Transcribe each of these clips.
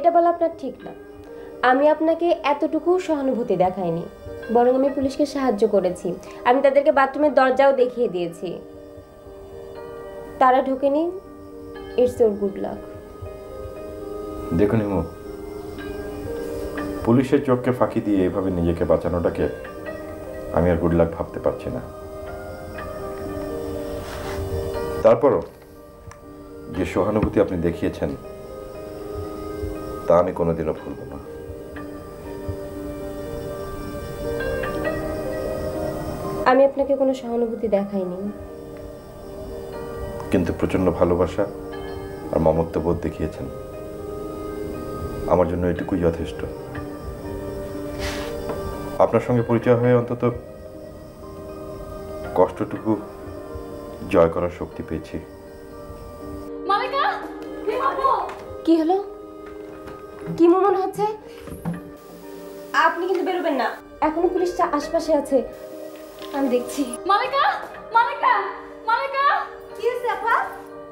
এটা বলা আপনার ঠিক না। আমি আপনাকে এতটুকু সহানুভূতি দেখাইনি, বরং আমি পুলিশকে সাহায্য করেছি। আমি তাদেরকে বাথরুমের দরজাও দেখিয়ে দিয়েছি, তারা ঢোকেনি। It's your good luck. দেখুন ইমু, পুলিশের চোখকে ফাঁকি দিয়ে এভাবে নিজেকে বাঁচানোটাকে আমি আর গুড লাক ভাবতে পারছি না। তারপরও যে সহানুভূতি আপনি দেখিয়েছেন তা আমি কোনোদিনও ভুলব না। আমি আপনাকে কোনো সহানুভূতি দেখাইনি, কিন্তু প্রচন্ড ভালোবাসা আর মমত্ববোধ দেখিয়েছেন। আমার জন্য এটুকুই যথেষ্ট। আপনার সঙ্গে পরিচয় হয়ে অন্তত কষ্টটুকু জয় করার শক্তি পেয়েছি। কি হলো? কি মনে হচ্ছে? আপনি কিন্তু বেরোবেন না, এখনো পুলিশ আশপাশে আছে, আমি দেখছি। মালিকা, মালিকা, মালিকা, কি হয়েছে আপা?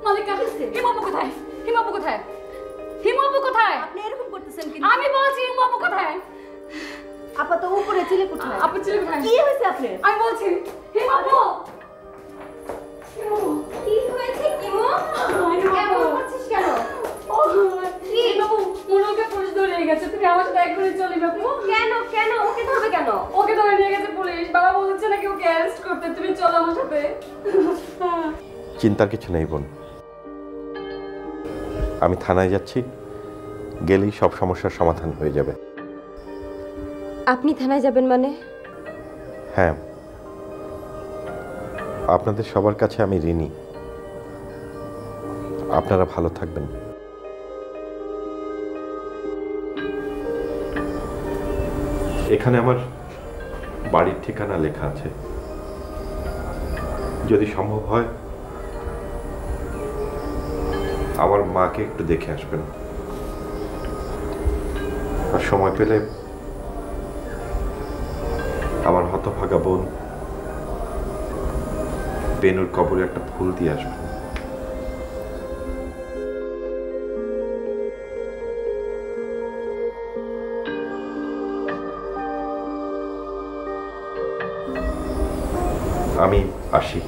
মালিকা, হিমাপু কোথায়? হিমাপু কোথায়? হিমাপু কোথায়? আপনি এরকম করতেছেন কি? আমি বলছি হিমাপু কোথায়? আপা তো উপরে, ছেলে কোথায়? আপু ছিল কোথায়? কি হয়েছে আপনার? আমি বলছি হিমাপু। কি হয়েছে কিমো? এমন করছিস কেন? কি বাবু, মনোকে পুলিশ ধরে নিয়ে গেছে। তুমি আমার সাথে এখনই চলে বাবু। কেন কেন ওকে ধরবে কেন? ওকে ধরে নিয়ে গেছে পুলিশ। বাবা বলছে নাকি ওকে অ্যারেস্ট করতে। তুমি চলো আমার সাথে। চিন্তার কিছু নেই বোন, আমি থানায় যাচ্ছি, গেলেই সব সমস্যার সমাধান হয়ে যাবে। আপনি থানায় যাবেন মানে? হ্যাঁ, আপনাদের সবার কাছে আমি ঋণী। আপনারা ভালো থাকবেন। এখানে আমার বাড়ির ঠিকানা লেখা আছে, যদি সম্ভব হয় আমার মাকে একটু দেখে আসবেন, আর সময় পেলে আমার হতভাগা বোন বেনুর কবরে একটা ফুল দিয়ে আসবেন। আমি আসি।